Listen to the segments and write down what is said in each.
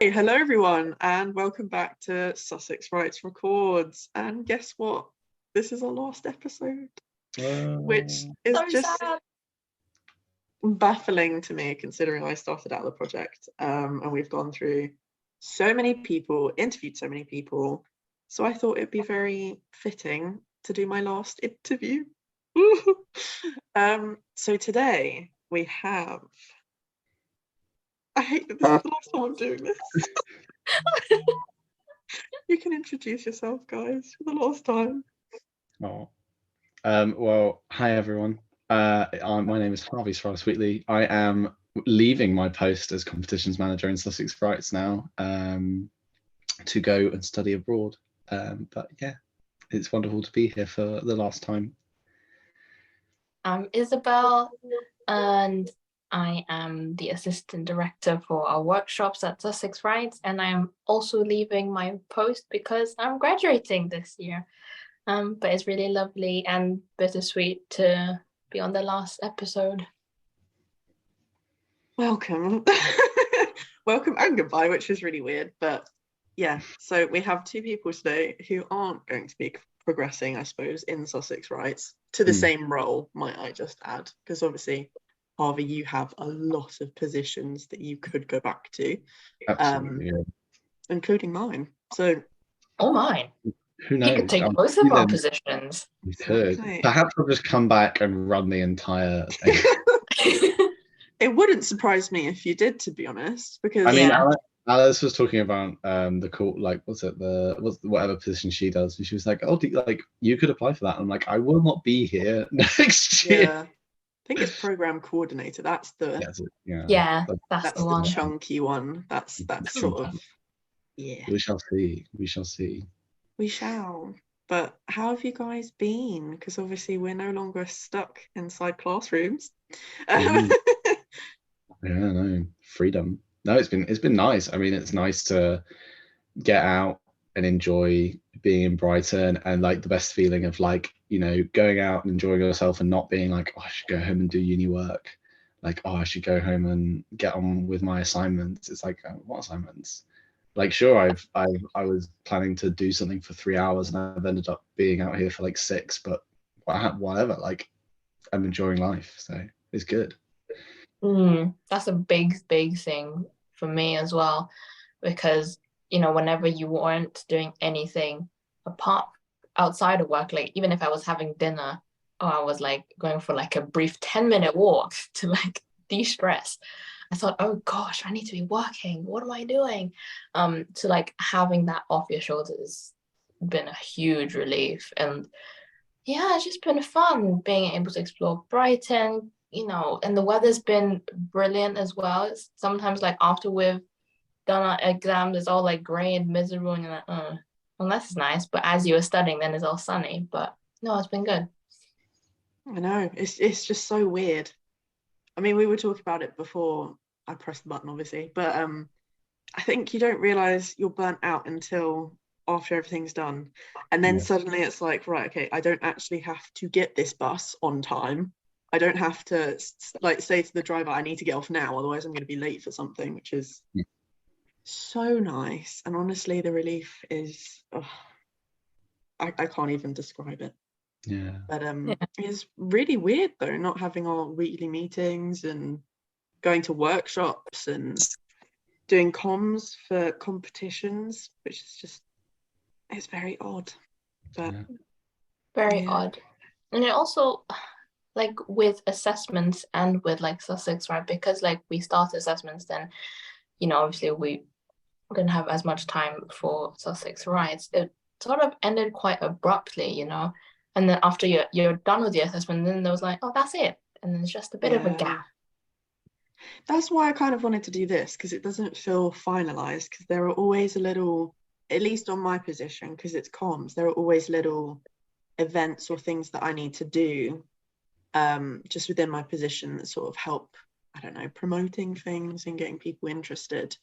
Hey, hello everyone, and welcome back to Sussex Writes Records. And guess what? This is our last episode, which is So just sad. baffling to me, considering I started out the project, and we've gone through so many people, interviewed so many people. So I thought it'd be very fitting to do my last interview. So today we have. I hate that this is the last time I'm doing this. You can introduce yourself, guys, for the last time. Well, hi everyone. My name is Harvey Saralis-Wheatley. I am leaving my post as competitions manager in Sussex Writes now to go and study abroad. But yeah, it's wonderful to be here for the last time. I'm Isabel, and I am the assistant director for our workshops at Sussex Writes, and I am also leaving my post because I'm graduating this year. But it's really lovely and bittersweet to be on the last episode. Welcome. Welcome and goodbye, which is really weird. But yeah, so we have two people today who aren't going to be progressing, I suppose, in Sussex Writes to the same role, might I just add, because obviously, Harvey, you have a lot of positions that you could go back to. Absolutely, yeah. Including mine. So mine. Who knows? You could take both of our positions. We could. Exactly. Perhaps I'll just come back and run the entire thing. It wouldn't surprise me if you did, to be honest, because I mean, Alice was talking about the court, like, whatever position she does, and she was like, "Oh, you could apply for that." And I'm like, "I will not be here next year." Yeah, I think it's program coordinator. That's the that's the one. Chunky one. That's sort of We shall see. We shall see. We shall. But how have you guys been? Because obviously we're no longer stuck inside classrooms. Yeah, no, freedom. No, it's been nice. I mean, it's nice to get out and enjoy being in Brighton, and like the best feeling of like, you know, going out and enjoying yourself and not being like, oh, I should go home and do uni work. Like, oh, I should go home and get on with my assignments. It's like, what assignments? Like, sure, I was planning to do something for 3 hours and I've ended up being out here for like 6, but whatever, like, I'm enjoying life, so it's good. That's a big thing for me as well, because, you know, whenever you weren't doing anything apart outside of work, like even if I was having dinner or I was like going for like a brief 10-minute walk to like de-stress, I thought, oh gosh, I need to be working. What am I doing? So like having that off your shoulders has been a huge relief. And yeah, it's just been fun being able to explore Brighton, you know, and the weather's been brilliant as well. It's sometimes like after we've done our exams, it's all like grey and miserable, and you're like, well, that's nice. But as you were studying, then it's all sunny. But no, it's been good. I know, it's just so weird. I mean, we were talking about it before I pressed the button, obviously, but I think you don't realise you're burnt out until after everything's done. And then suddenly it's like, right, okay, I don't actually have to get this bus on time. I don't have to like say to the driver, I need to get off now, otherwise I'm going to be late for something, which is so nice. And honestly, the relief is, I can't even describe it. Yeah. But it's really weird though, not having our weekly meetings and going to workshops and doing comms for competitions, which is just, it's very odd. But very odd. And it also, like with assessments and with like Sussex, right? Because like we start assessments, then, you know, obviously we didn't have as much time for Sussex Writes. It sort of ended quite abruptly, you know. And then after you're done with the assessment, then there was like, oh, that's it. And then it's just a bit of a gap. That's why I kind of wanted to do this, because it doesn't feel finalized, because there are always a little, at least on my position, because it's comms, there are always little events or things that I need to do just within my position that sort of help, I don't know, promoting things and getting people interested.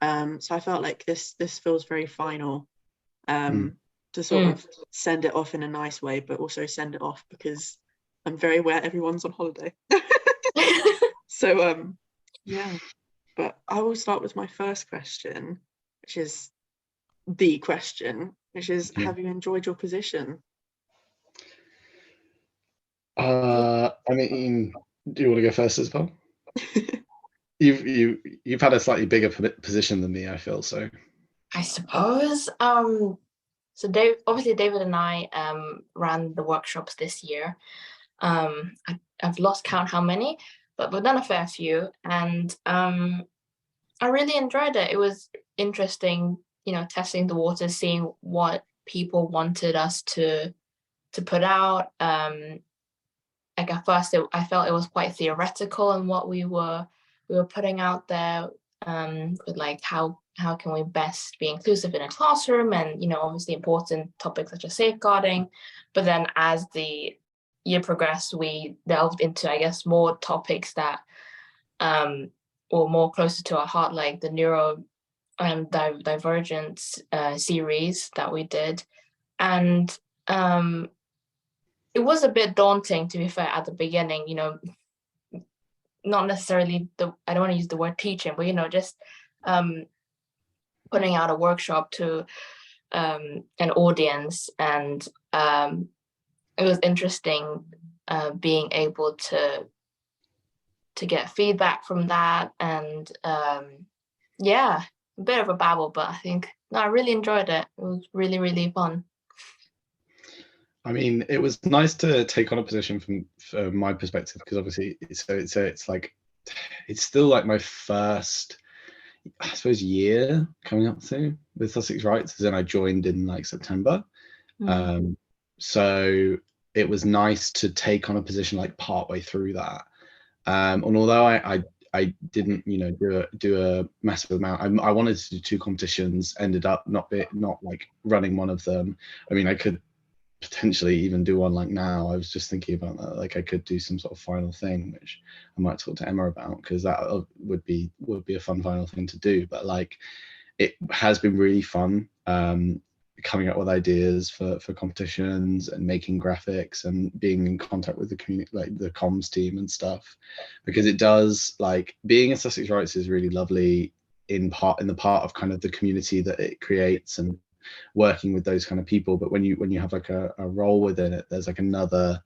So I felt like this feels very final, to sort of send it off in a nice way, but also send it off because I'm very aware everyone's on holiday. So yeah, but I will start with my first question, which is the question, which is, have you enjoyed your position? I mean, do you want to go first, Isabel? You've had a slightly bigger position than me, I feel so. I suppose. So obviously David and I ran the workshops this year. I've lost count how many, but we've done a fair few, and I really enjoyed it. It was interesting, testing the waters, seeing what people wanted us to put out. Like at first, I felt it was quite theoretical in what we were putting out there, with like how can we best be inclusive in a classroom, and obviously important topics such as safeguarding. But then as the year progressed, we delved into, I guess, more topics that or more closer to our heart, like the neuro divergence series that we did. And it was a bit daunting, to be fair, at the beginning, not necessarily I don't want to use the word teaching, but just putting out a workshop to an audience. And it was interesting being able to get feedback from that. And a bit of a babble, but I think I really enjoyed it. It was really, really fun. I mean, it was nice to take on a position from my perspective, because obviously it's like, it's still like my first, I suppose, year coming up to with Sussex Writes, as in I joined in like September. So it was nice to take on a position like partway through that. And although I didn't do a massive amount, I wanted to do 2 competitions, ended up not like running one of them. I mean, I could potentially even do one like now. I was just thinking about that, like I could do some sort of final thing, which I might talk to Emma about, because that would be a fun final thing to do. But like, it has been really fun coming up with ideas for competitions and making graphics and being in contact with the community, like the comms team and stuff, because it does, like, being in Sussex Writes is really lovely in the part of kind of the community that it creates and working with those kind of people. But when you have like a role within it, there's like another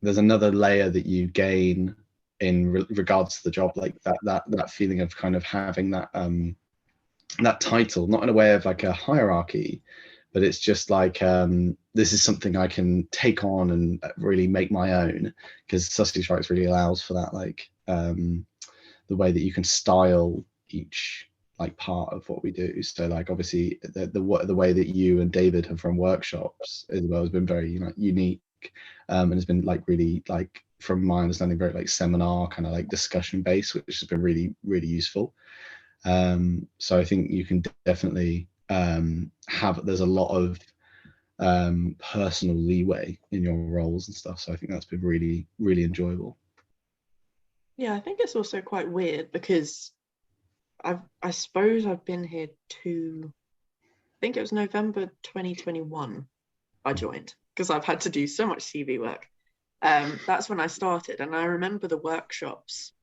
layer that you gain in regards to the job, like that feeling of kind of having that title, not in a way of like a hierarchy, but it's just like, this is something I can take on and really make my own, because Sussex Writes really allows for that, like the way that you can style each like part of what we do. So like, obviously the way that you and David have run workshops as well has been very unique, and has been like really, like, from my understanding, very like seminar kind of like discussion based, which has been really, really useful. So I think you can definitely there's a lot of personal leeway in your roles and stuff. So I think that's been really, really enjoyable. Yeah, I think it's also quite weird because I suppose I've been here I think it was November 2021 I joined, because I've had to do so much CV work. That's when I started, and I remember the workshops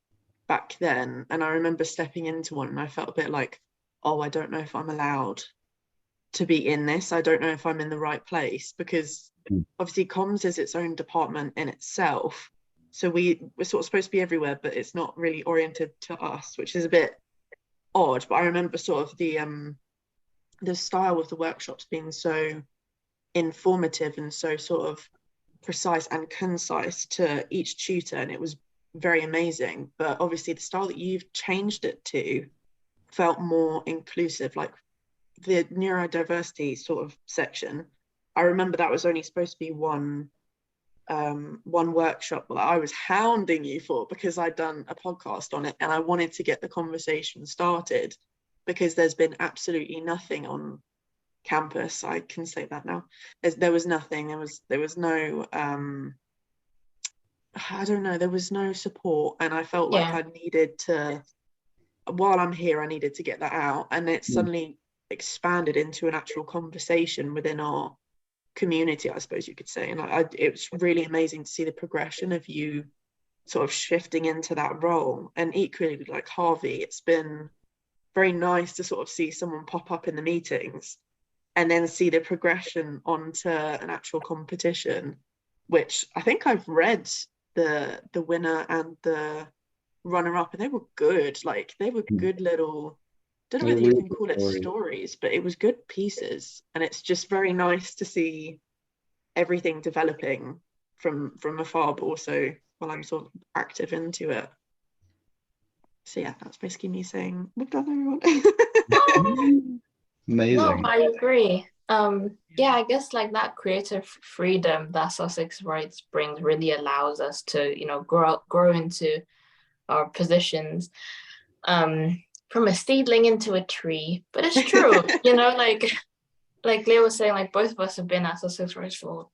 back then, and I remember stepping into one and I felt a bit like, oh, I don't know if I'm allowed to be in this. I don't know if I'm in the right place, because obviously comms is its own department in itself. So we're sort of supposed to be everywhere, but it's not really oriented to us, which is a bit odd. But I remember sort of the style of the workshops being so informative and so sort of precise and concise to each tutor, and it was very amazing. But obviously the style that you've changed it to felt more inclusive, like the neurodiversity sort of section. I remember that was only supposed to be one workshop that I was hounding you for, because I'd done a podcast on it and I wanted to get the conversation started, because there's been absolutely nothing on campus. I can say that now. There was nothing. There was no I don't know, there was no support, and I felt like I needed to, while I'm here, I needed to get that out, and it suddenly expanded into an actual conversation within our community, I suppose you could say. And it was really amazing to see the progression of you sort of shifting into that role. And equally, like Harvey, it's been very nice to sort of see someone pop up in the meetings and then see the progression onto an actual competition, which I think I've read the winner and the runner-up, and they were good. Like, they were good little, don't know whether you can call it stories, but it was good pieces. And it's just very nice to see everything developing from afar, but also while I'm sort of active into it. So yeah, that's basically me saying we've done, everyone. Amazing. No, I agree. Yeah, I guess like that creative freedom that Sussex Writes brings really allows us to, you know, grow into our positions, from a seedling into a tree. But it's true, you know, like Leah was saying, like both of us have been at Sussex Writes for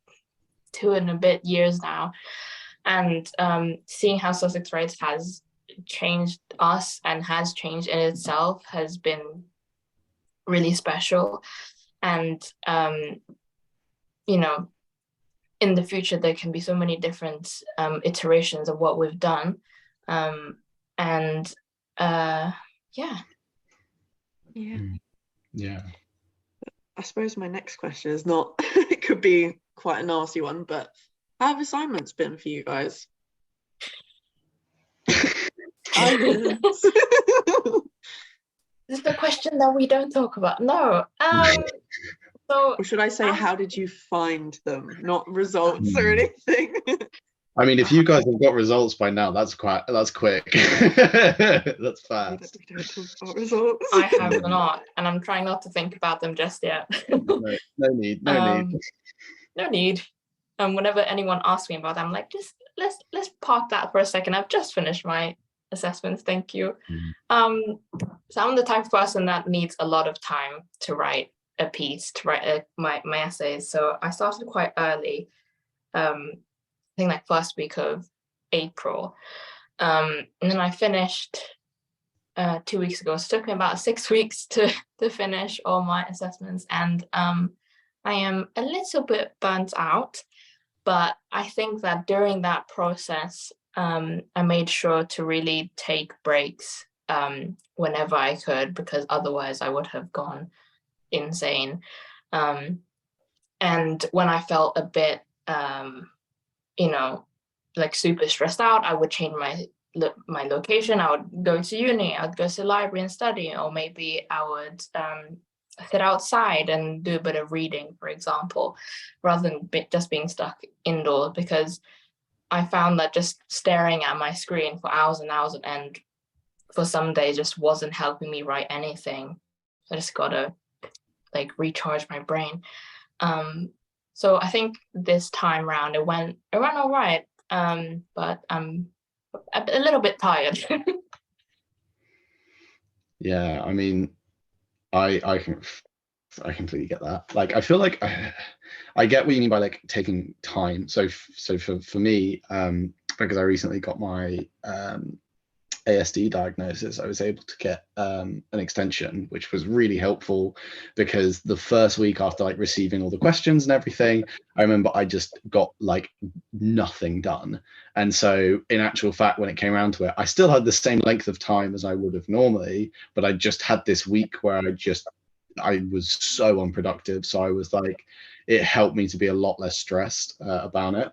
2 and a bit years now, and seeing how Sussex Writes has changed us and has changed in itself has been really special. And you know, in the future there can be so many different iterations of what we've done, and yeah. I suppose my next question is not it could be quite a nasty one, but how have assignments been for you guys? This is the question that we don't talk about. No. So, or should I say, how did you find them? Not results or anything. I mean, if you guys have got results by now, that's quick. That's fast. We don't talk about results. I have not, and I'm trying not to think about them just yet. No need. No need. Whenever anyone asks me about them, I'm like, just let's park that for a second. I've just finished my assessments. Thank you. So I'm the type of person that needs a lot of time to write a piece, to write my essays. So I started quite early. I think like first week of April, and then I finished 2 weeks ago. So it took me about 6 weeks to finish all my assessments, and I am a little bit burnt out, but I think that during that process, I made sure to really take breaks whenever I could, because otherwise I would have gone insane. And when I felt a bit you know, like super stressed out, I would change my location. I would go to uni, I would go to the library and study, or maybe I would sit outside and do a bit of reading, for example, rather than just being stuck indoors, because I found that just staring at my screen for hours and hours on end for some days just wasn't helping me write anything. I just gotta like recharge my brain. So I think this time round it went all right, but I'm a little bit tired. Yeah, I mean, I completely get that. Like, I feel like I get what you mean by like taking time. So for me, because I recently got my ASD diagnosis, I was able to get an extension, which was really helpful, because the first week after like receiving all the questions and everything, I remember I just got like nothing done. And so in actual fact, when it came around to it, I still had the same length of time as I would have normally, but I just had this week where I was so unproductive. So I was like, it helped me to be a lot less stressed about it.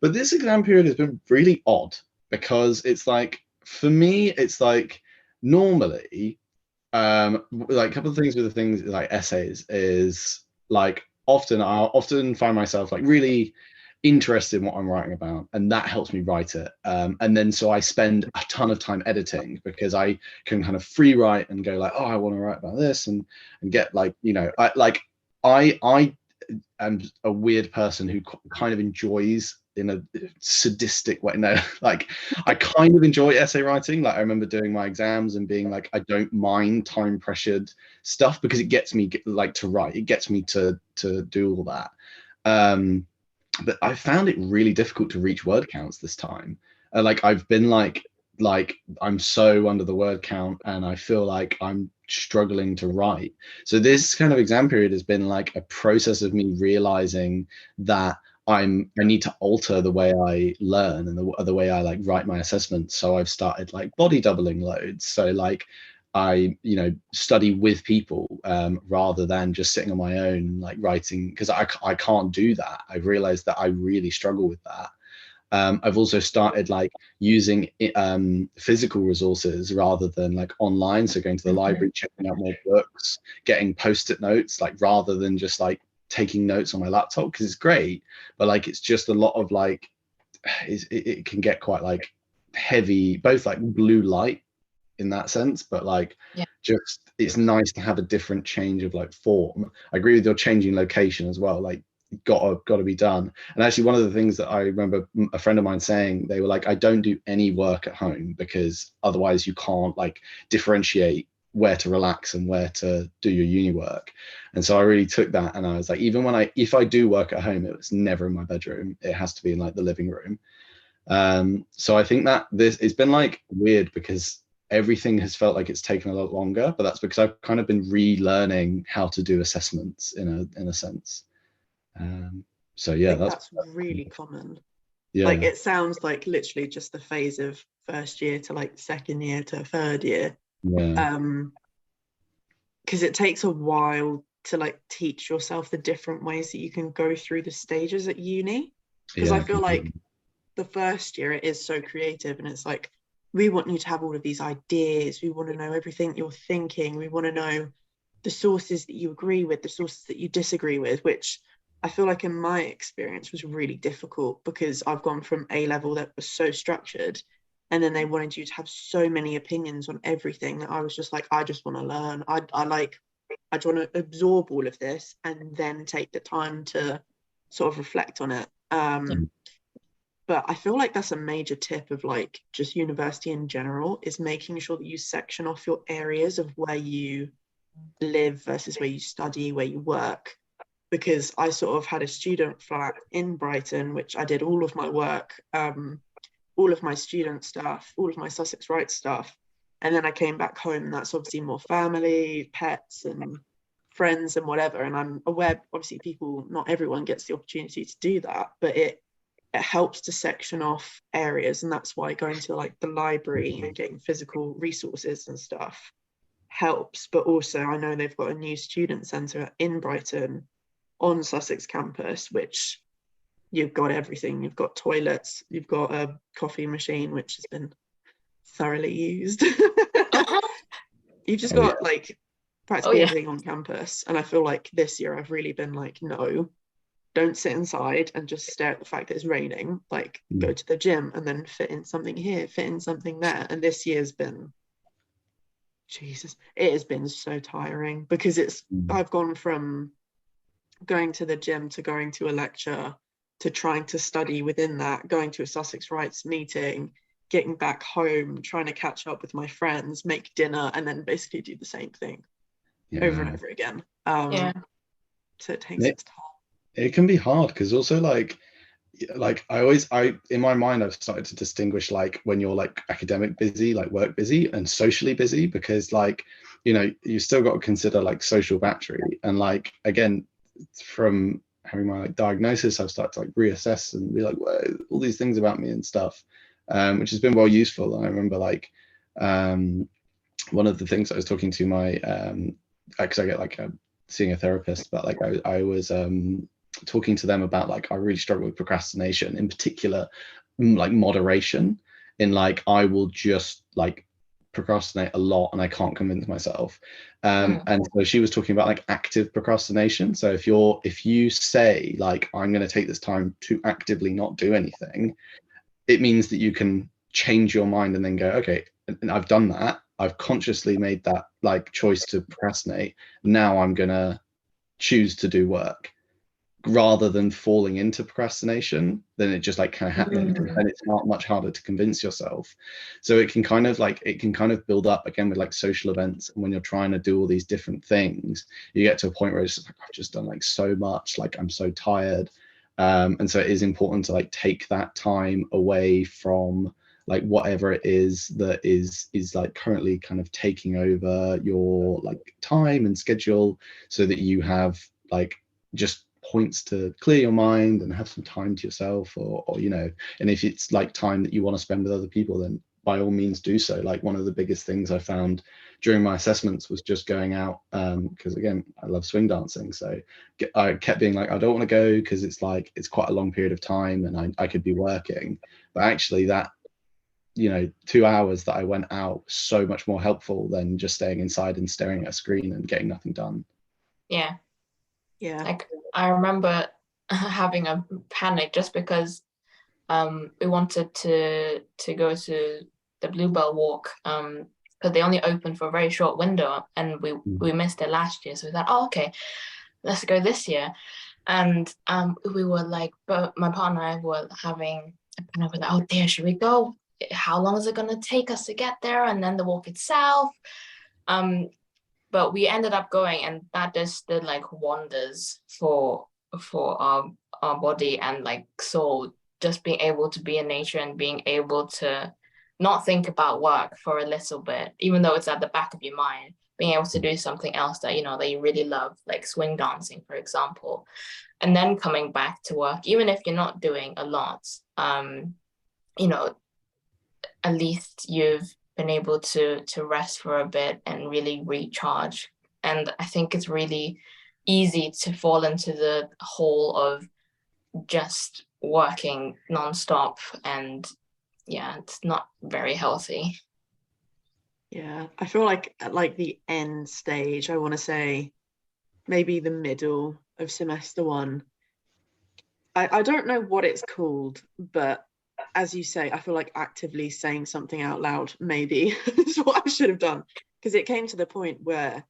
But this exam period has been really odd, because it's like, for me, it's like normally, like a couple of things with the things like essays is like I'll often find myself like really interested in what I'm writing about, and that helps me write it. And then so I spend a ton of time editing, because I can kind of free write and go like, oh, I want to write about this, and get like, you know, I am a weird person who kind of enjoys, in a sadistic way, no, like I kind of enjoy essay writing. Like I remember doing my exams and being like, I don't mind time pressured stuff, because it gets me like to write, it gets me to do all that. But I found it really difficult to reach word counts this time. Like I've been like I'm so under the word count, and I feel like I'm struggling to write. So this kind of exam period has been like a process of me realizing that I need to alter the way I learn and the way I like write my assessments. So I've started like body doubling loads. So like I, study with people rather than just sitting on my own, like writing, because I can't do that. I've realized that I really struggle with that. I've also started like using physical resources rather than like online. So going to the library, checking out more books, getting post-it notes, like rather than just like taking notes on my laptop, because it's great, but like it's just a lot of like it can get quite like heavy, both like blue light in that sense, but like just it's nice to have a different change of like form. I agree with your changing location as well, like gotta be done. And actually one of the things that I remember a friend of mine saying, they were like, I don't do any work at home because otherwise you can't like differentiate where to relax and where to do your uni work. And so I really took that, and I was like, even when if I do work at home, it was never in my bedroom, it has to be in like the living room. So I think that it's been like weird because everything has felt like it's taken a lot longer, but that's because I've kind of been relearning how to do assessments in a sense. So yeah, that's really common. Yeah, like it sounds like literally just the phase of first year to like second year to third year. Because it takes a while to like teach yourself the different ways that you can go through the stages at uni, because I feel like the first year it is so creative, and it's like we want you to have all of these ideas, we want to know everything you're thinking, we want to know the sources that you agree with, the sources that you disagree with, which I feel like in my experience was really difficult, because I've gone from A level that was so structured, and then they wanted you to have so many opinions on everything that I was just like, I just want to learn. I just want to absorb all of this and then take the time to sort of reflect on it. But I feel like that's a major tip of like just university in general, is making sure that you section off your areas of where you live versus where you study, where you work. Because I sort of had a student flat in Brighton, which I did all of my work, all of my student stuff, all of my Sussex Writes stuff. And then I came back home, and that's obviously more family, pets and friends and whatever. And I'm aware, obviously not everyone gets the opportunity to do that, but it helps to section off areas. And that's why going to like the library and getting physical resources and stuff helps. But also I know they've got a new student centre in Brighton on Sussex campus, which you've got everything. You've got toilets, you've got a coffee machine, which has been thoroughly used. You've just got like practically everything on campus. And I feel like this year I've really been like, no, don't sit inside and just stare at the fact that it's raining. Like go to the gym and then fit in something here, fit in something there. And this year's been, Jesus, it has been so tiring, because I've gone from going to the gym to going to a lecture to trying to study within that, going to a Sussex Writes meeting, getting back home, trying to catch up with my friends, make dinner, and then basically do the same thing over and over again. So it takes its toll. It can be hard, because also like I in my mind I've started to distinguish like when you're like academic busy, like work busy, and socially busy, because like you still got to consider like social battery. And like again, from having my like diagnosis, I've started to like reassess and be like, well, all these things about me and stuff, which has been well useful. And I remember like one of the things I was talking to my because I get like seeing a therapist, but like I was talking to them about like I really struggle with procrastination, in particular like moderation, in like I will just like procrastinate a lot and I can't convince myself. And so she was talking about like active procrastination. So if you say like I'm going to take this time to actively not do anything, it means that you can change your mind and then go, okay, and I've done that, I've consciously made that like choice to procrastinate, now I'm gonna choose to do work, rather than falling into procrastination. Then it just like kind of happens, and it's not much harder to convince yourself. So it can kind of build up again with like social events, and when you're trying to do all these different things, you get to a point where it's just like, I've just done like so much, like I'm so tired. And so it is important to like take that time away from like whatever it is that is like currently kind of taking over your like time and schedule, so that you have like just points to clear your mind and have some time to yourself, or you know, and if it's like time that you want to spend with other people, then by all means do so. Like one of the biggest things I found during my assessments was just going out, because again, I love swing dancing, so I kept being like, I don't want to go because it's like it's quite a long period of time and I could be working, but actually that, you know, 2 hours that I went out was so much more helpful than just staying inside and staring at a screen and getting nothing done. Yeah. Yeah. I remember having a panic just because we wanted to go to the Bluebell Walk, because they only opened for a very short window, and we missed it last year. So we thought, oh, okay, let's go this year. And we were like, but my partner and I were having a kind of like, oh dear, should we go? How long is it going to take us to get there? And then the walk itself. But we ended up going, and that just did like wonders for our body and like soul. Just being able to be in nature and being able to not think about work for a little bit, even though it's at the back of your mind, being able to do something else that, you know, that you really love, like swing dancing, for example, and then coming back to work, even if you're not doing a lot, you know, at least you've been able to rest for a bit and really recharge. And I think it's really easy to fall into the hole of just working nonstop, and yeah, it's not very healthy. Yeah, I feel like at like the end stage, I want to say maybe the middle of semester one. I don't know what it's called, but as you say, I feel like actively saying something out loud maybe is what I should have done, because it came to the point where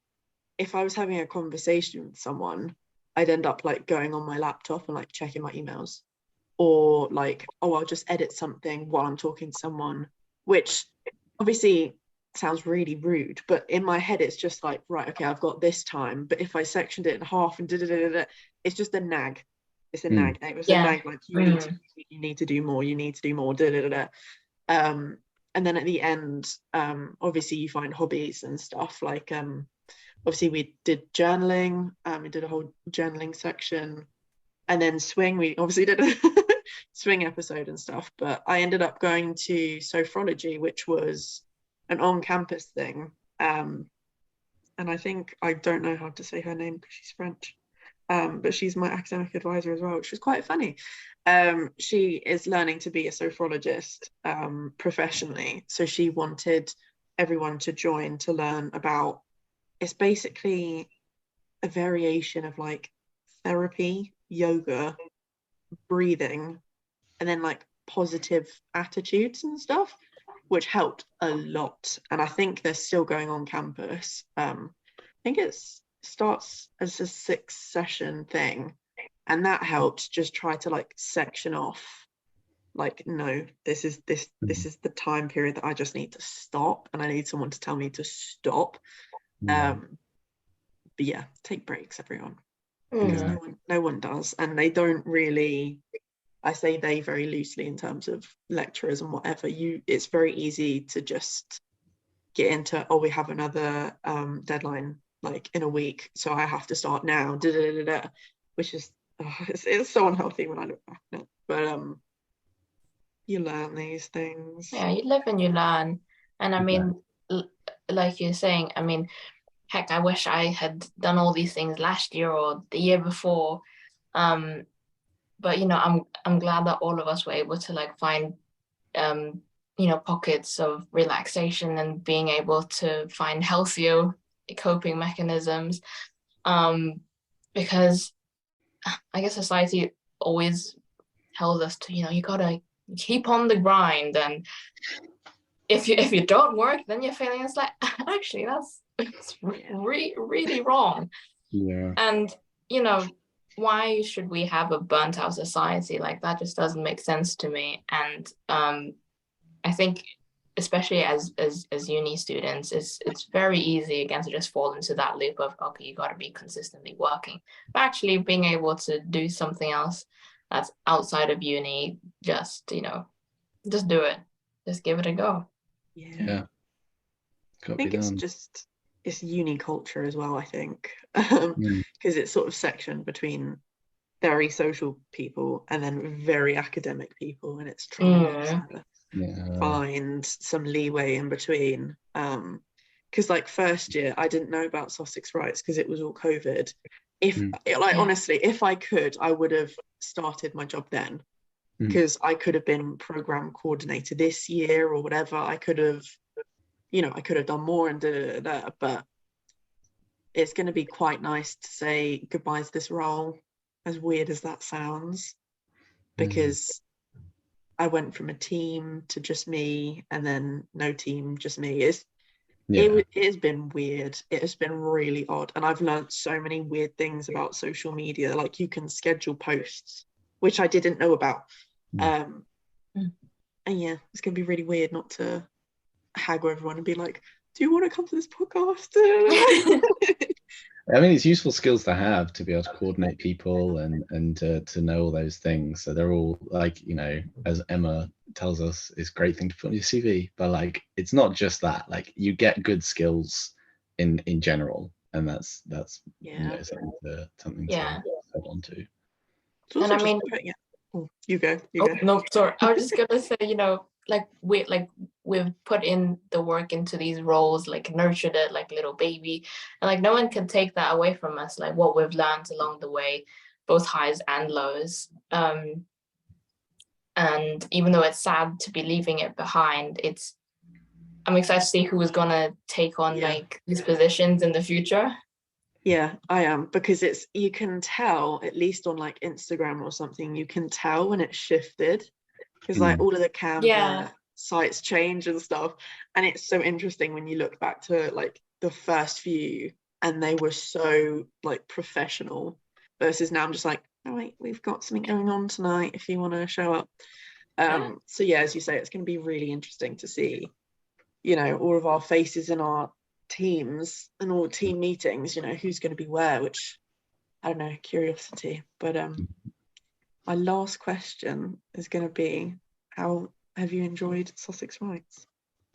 if I was having a conversation with someone, I'd end up like going on my laptop and like checking my emails, or like, oh, I'll just edit something while I'm talking to someone, which obviously sounds really rude, but in my head it's just like, right, okay, I've got this time, but if I sectioned it in half and it's just a nag. It's a nag. It was a nag, like you need to do more, you need to do more, and then at the end, obviously you find hobbies and stuff, like obviously we did journaling, we did a whole journaling section, and then swing, we obviously did a swing episode and stuff, but I ended up going to sophrology, which was an on-campus thing, and I think, I don't know how to say her name because she's French, but she's my academic advisor as well, which was quite funny. She is learning to be a sophrologist professionally, so she wanted everyone to join to learn about, it's basically a variation of like therapy, yoga, breathing, and then like positive attitudes and stuff, which helped a lot. And I think they're still going on campus. I think it starts as a 6-session thing, and that helped just try to like section off, like, no, this is the time period that I just need to stop, and I need someone to tell me to stop. But yeah, take breaks, everyone, because no one does, and they don't really, I say they very loosely in terms of lecturers and whatever, it's very easy to just get into, oh, we have another deadline like in a week, so I have to start now, which is it's so unhealthy when I look back on it. But you learn these things. Yeah, you live and you learn. And I mean, like you're saying, I mean, heck, I wish I had done all these things last year or the year before. But you know, I'm glad that all of us were able to like find you know, pockets of relaxation and being able to find healthier coping mechanisms, because I guess society always tells us to, you know, you gotta keep on the grind, and if you don't work, then you're failing. It's like, actually it's really wrong. Yeah. And you know, why should we have a burnt out society? Like, that just doesn't make sense to me. And I think, especially as uni students, it's very easy again to just fall into that loop of, okay, you got to be consistently working, but actually being able to do something else that's outside of uni, just, you know, just do it, just give it a go. I think it's uni culture as well, I think, because it's sort of sectioned between very social people and then very academic people, and it's trying to find some leeway in between. Because like first year I didn't know about Sussex Writes because it was all COVID. Honestly, if I could, I would have started my job then, because I could have been program coordinator this year or whatever. I could have done more and that, but it's going to be quite nice to say goodbye to this role, as weird as that sounds, because I went from a team to just me, and then no team, just me. It has been weird. It has been really odd, and I've learned so many weird things about social media. Like, you can schedule posts, which I didn't know about. And yeah, it's going to be really weird not to haggle everyone and be like, do you want to come to this podcast? I mean, it's useful skills to have, to be able to coordinate people and to know all those things. So they're all, like, you know, as Emma tells us, it's a great thing to put on your CV. But like, it's not just that. Like, you get good skills in general, and that's you know, something to hold on to. And I mean, you go. No, sorry. I was just gonna say, you know, we've put in the work into these roles, like nurtured it like little baby, and like no one can take that away from us, like what we've learned along the way, both highs and lows. And even though it's sad to be leaving it behind, I'm excited to see who is gonna take on like these positions in the future. Yeah, I am, because you can tell, at least on like Instagram or something, you can tell when it's shifted, because like all of the Canva sites change and stuff, and it's so interesting when you look back to like the first few and they were so like professional, versus now I'm just like, oh wait, we've got something going on tonight if you want to show up. So yeah, as you say, it's going to be really interesting to see, you know, all of our faces in our teams and all team meetings, you know, who's going to be where, which I don't know, curiosity. But my last question is going to be, how have you enjoyed Sussex Writes?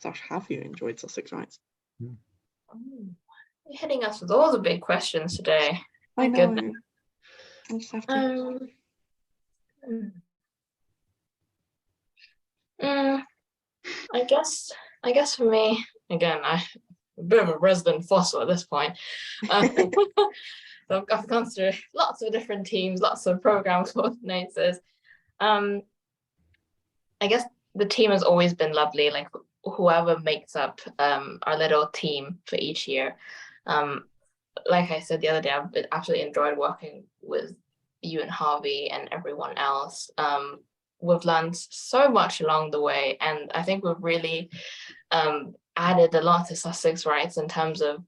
Have you enjoyed Sussex Writes? You're hitting us with all the big questions today. I know. Goodness. I just have to. I guess for me, again, I'm a bit of a resident fossil at this point. So I've gone through lots of different teams, lots of program coordinators. I guess the team has always been lovely, like whoever makes up our little team for each year. Like I said the other day, I've absolutely enjoyed working with you and Harvey and everyone else. We've learned so much along the way, and I think we've really added a lot to Sussex Writes in terms of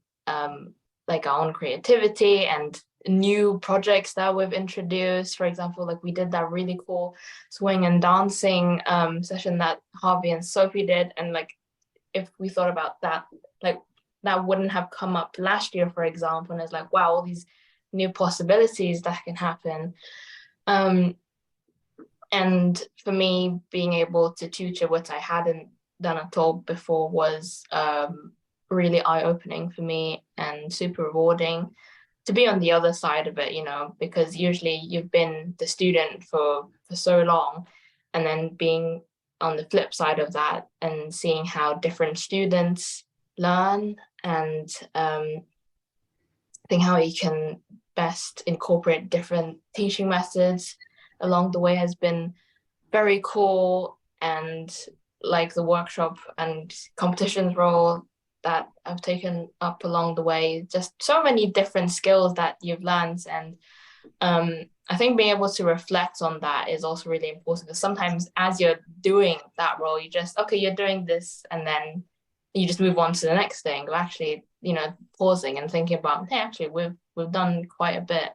like our own creativity and new projects that we've introduced. For example, like we did that really cool swing and dancing session that Harvey and Sophie did, and like if we thought about that, like that wouldn't have come up last year, for example, and it's like, wow, all these new possibilities that can happen. And for me, being able to tutor, what I hadn't done at all before, was really eye-opening for me and super rewarding to be on the other side of it, you know, because usually you've been the student for so long, and then being on the flip side of that and seeing how different students learn, and think how you can best incorporate different teaching methods along the way has been very cool. And like the workshop and competitions role that I've taken up along the way, just so many different skills that you've learned. And I think being able to reflect on that is also really important, because sometimes as you're doing that role, you just, okay, you're doing this, and then you just move on to the next thing, or actually, you know, pausing and thinking about, hey, actually we've done quite a bit.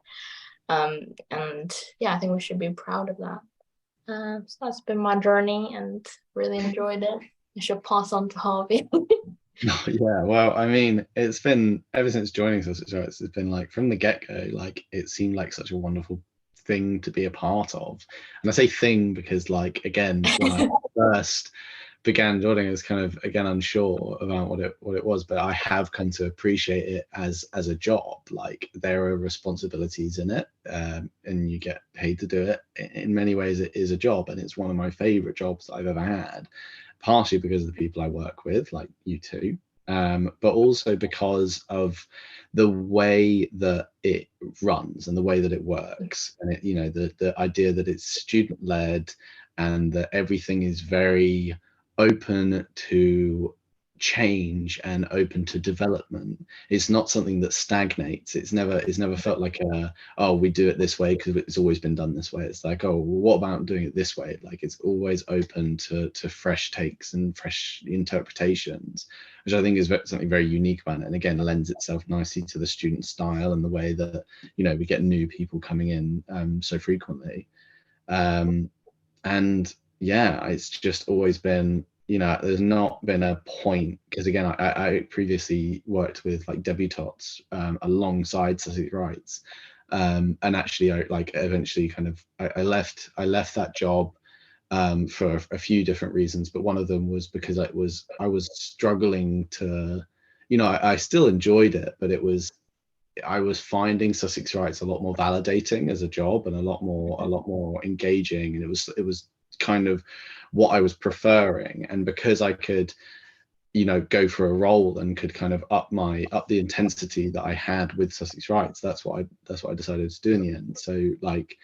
And yeah, I think we should be proud of that. So that's been my journey, and really enjoyed it. I should pass on to Harvey. Yeah, well, I mean, it's been, ever since joining Sussex Writes, it's been like from the get-go, like it seemed like such a wonderful thing to be a part of. And I say thing because, like, again, when I first began joining as kind of, again, unsure about what it was, but I have come to appreciate it as a job. Like, there are responsibilities in it, and you get paid to do it. In many ways it is a job, and it's one of my favorite jobs that I've ever had, partially because of the people I work with, like you two, but also because of the way that it runs and the way that it works, and it, you know, the idea that it's student led and that everything is very open to change and open to development. It's not something that stagnates. It's never felt like oh, we do it this way because it's always been done this way. It's like, oh, well, what about doing it this way? Like, it's always open to fresh takes and fresh interpretations, which I think is something very unique about it, and again lends itself nicely to the student style and the way that, you know, we get new people coming in so frequently. And yeah, it's just always been, you know, there's not been a point, because again, I previously worked with like debutantes alongside Sussex Writes, and actually I like eventually kind of I left that job for a few different reasons, but one of them was because I was struggling to, you know, I still enjoyed it, but I was finding Sussex Writes a lot more validating as a job and a lot more engaging, and it was kind of what I was preferring. And because I could, you know, go for a role and could kind of up the intensity that I had with Sussex Writes, that's what I decided to do in the end. So like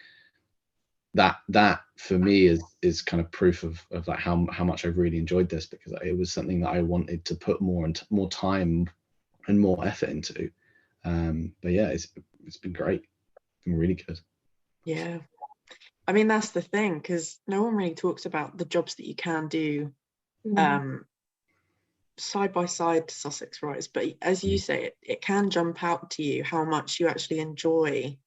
that for me is kind of proof of like how much I really enjoyed this, because it was something that I wanted to put more time and more effort into. But yeah, it's been great. It's been really good. Yeah, I mean, that's the thing, because no one really talks about the jobs that you can do side by side to Sussex Writes, but as you say, it can jump out to you how much you actually enjoy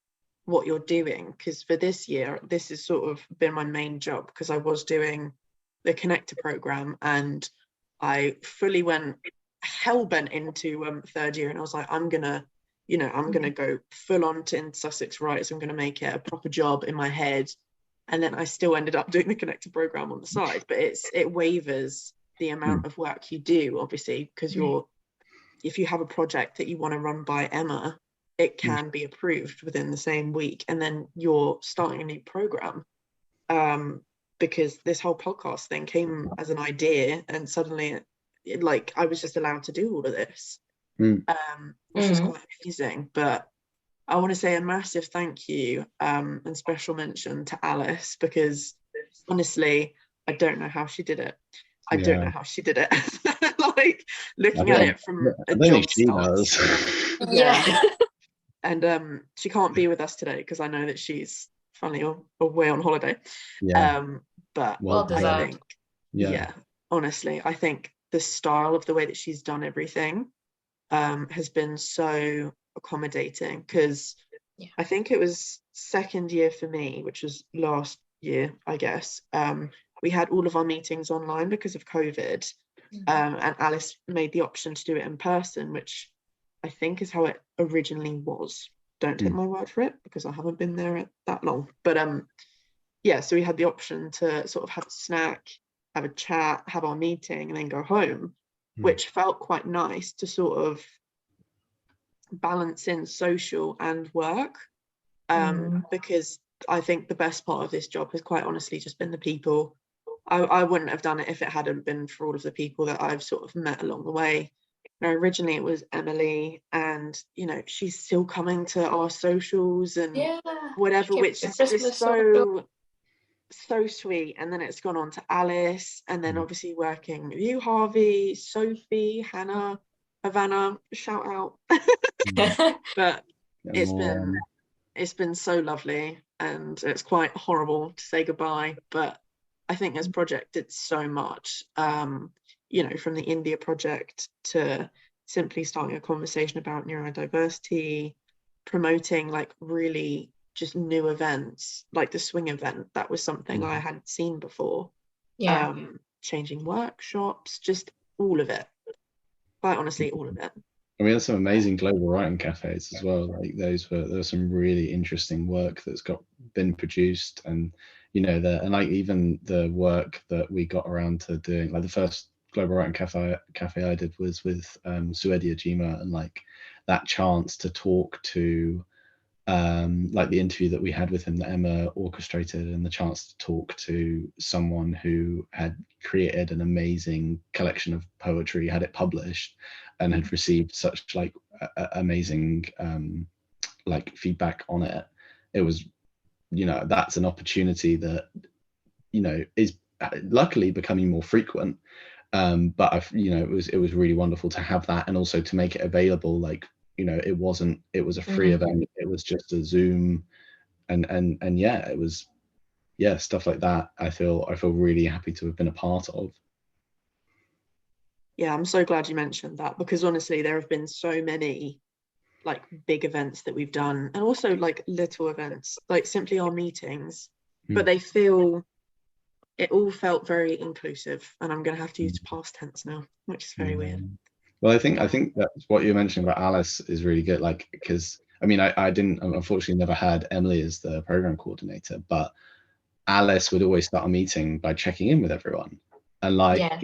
what you're doing. Because for this year, this has sort of been my main job, because I was doing the Connector program and I fully went hell-bent into third year, and I was like, I'm gonna go full on to Sussex Writes. I'm gonna make it a proper job in my head. And then I still ended up doing the Connector program on the side, but it wavers the amount of work you do, obviously, because if you have a project that you want to run by Emma, it can be approved within the same week, and then you're starting a new program, because this whole podcast thing came as an idea, and suddenly like I was just allowed to do all of this, which was quite amazing. But I want to say a massive thank you and special mention to Alice, because honestly, I don't know how she did it. I don't know how she did it. Like, looking at it from a job stance. Yeah. And she can't be with us today because I know that she's funny away on holiday. But well I think, honestly, I think the style of the way that she's done everything has been so accommodating, because I think it was second year for me, which was last year, I guess. We had all of our meetings online because of COVID, and Alice made the option to do it in person, which I think is how it originally was. Don't take my word for it, because I haven't been there that long. But so we had the option to sort of have a snack, have a chat, have our meeting, and then go home, which felt quite nice to sort of balance in social and work, because I think the best part of this job has quite honestly just been the people. I wouldn't have done it if it hadn't been for all of the people that I've sort of met along the way. Now, originally it was Emily, and you know, she's still coming to our socials and whatever, which is just so sweet. And then it's gone on to Alice, and then obviously working with you, Harvey, Sophie, Hannah, Havana, shout out. But it's been so lovely, and it's quite horrible to say goodbye, but I think this project did so much, you know, from the India project to simply starting a conversation about neurodiversity, promoting like really just new events, like the swing event. That was something I hadn't seen before. Changing workshops, just all of it. Quite honestly, all of it. I mean, there's some amazing global writing cafes as well. Like there was some really interesting work that's been produced, and you know, and like even the work that we got around to doing, like the first Global Writing Cafe I did was with Suedia Jima, and like that chance to talk to like the interview that we had with him that Emma orchestrated, and the chance to talk to someone who had created an amazing collection of poetry, had it published, and had received such like amazing like feedback on it. It was, you know, that's an opportunity that, you know, is luckily becoming more frequent. But I've, you know, it was really wonderful to have that, and also to make it available. Like, you know, it was a free event. It was just a Zoom, and yeah, it was, yeah, stuff like that. I feel really happy to have been a part of. Yeah, I'm so glad you mentioned that, because honestly, there have been so many like big events that we've done, and also like little events, like simply our meetings, but it all felt very inclusive, and I'm going to have to use past tense now, which is very weird. Well, I think that's what you're mentioning about Alice is really good, like, because I mean, I didn't, unfortunately never had Emily as the program coordinator, but Alice would always start a meeting by checking in with everyone, and like, Yeah.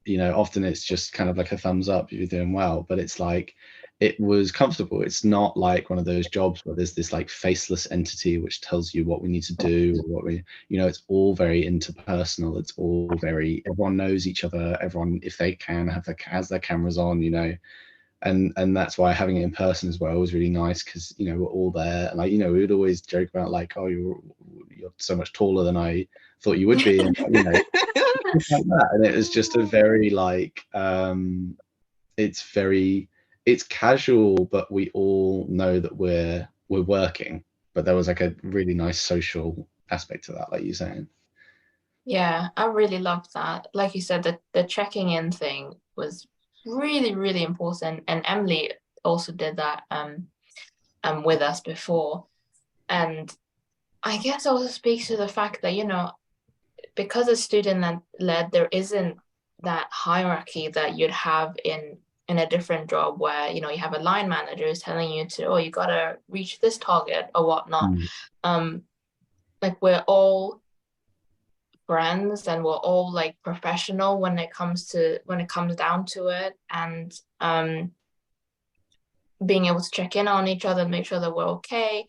you know, often it's just kind of like a thumbs up, you're doing well, but it's like, it was comfortable. It's not like one of those jobs where there's this like faceless entity which tells you what we need to do, what we, you know, it's all very interpersonal. It's all very, everyone knows each other. Everyone, if they can, has their cameras on, you know, and that's why having it in person as well was really nice, because, you know, we're all there, and like, you know, we would always joke about like, oh, you're so much taller than I thought you would be, and you know, like that. And it was just a very like it's casual, but we all know that we're working. But there was like a really nice social aspect to that, like you're saying. Yeah, I really loved that. Like you said, the checking in thing was really, really important. And Emily also did that with us before. And I guess also speaks to the fact that, you know, because it's student led, there isn't that hierarchy that you'd have in a different job where, you know, you have a line manager who's telling you to, oh, you gotta reach this target or whatnot. Like we're all friends, and we're all like professional when it comes down to it, and being able to check in on each other and make sure that we're okay.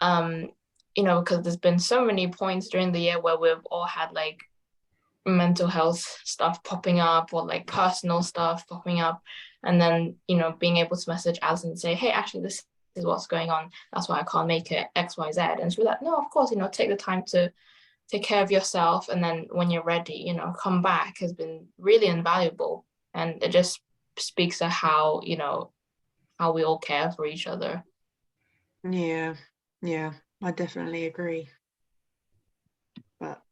You know, because there's been so many points during the year where we've all had like mental health stuff popping up, or like personal stuff popping up, and then, you know, being able to message Alice and say, hey, actually this is what's going on, that's why I can't make it, XYZ. And she's like, no, of course, you know, take the time to take care of yourself, and then when you're ready, you know, come back, has been really invaluable. And it just speaks to how, you know, how we all care for each other. Yeah, I definitely agree. But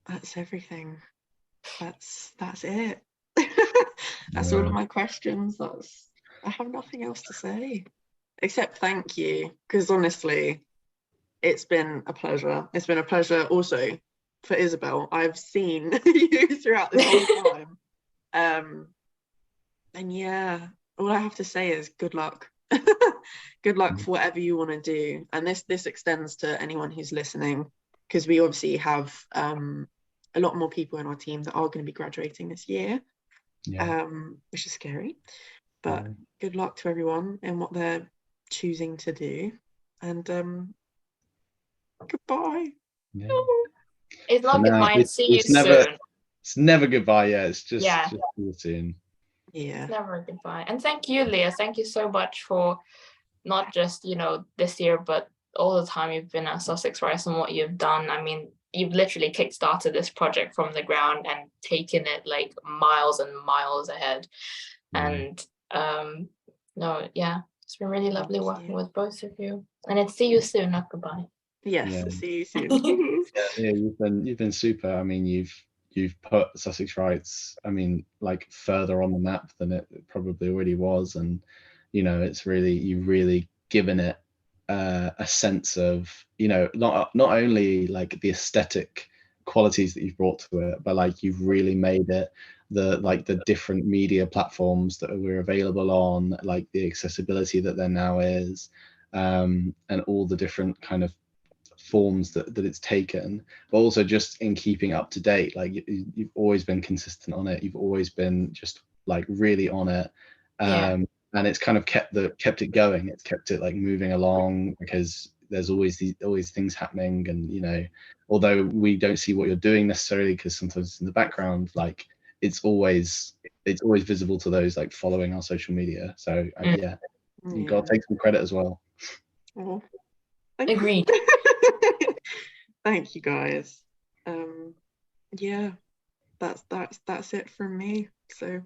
that's everything. That's it. That's all of my questions. I have nothing else to say except thank you, because honestly, it's been a pleasure. It's been a pleasure also for Isabel. I've seen you throughout this whole time. And yeah, all I have to say is good luck. Good luck for whatever you want to do. And this extends to anyone who's listening, because we obviously have a lot more people in our team that are going to be graduating this year, which is scary. But good luck to everyone in what they're choosing to do. And goodbye. It's not goodbye. See you soon. It's never goodbye. Yeah, it's just see you soon. Yeah, it's never a goodbye. And thank you, Leah. Thank you so much for not just, you know, this year, but all the time you've been at Sussex Writes and what you've done. I mean, you've literally kickstarted this project from the ground and taken it like miles and miles ahead. And it's been really lovely working with both of you. And it's see you soon, not goodbye. Yes, see you soon. Yeah, you've been super. I mean, you've put Sussex Writes, I mean, like further on the map than it probably already was, and you know, it's really, you've really given it a sense of, you know, not only like the aesthetic qualities that you've brought to it, but like you've really made it the different media platforms that we're available on, like the accessibility that there now is, and all the different kind of forms that it's taken, but also just in keeping up to date. Like you've always been consistent on it. You've always been just like really on it. And it's kind of kept it going. It's kept it like moving along, because there's always things happening. And, you know, although we don't see what you're doing necessarily, because sometimes it's in the background, like it's always visible to those like following our social media. So yeah, you've got to take some credit as well. Oh, Agreed. Thank you guys. Yeah, that's it from me. So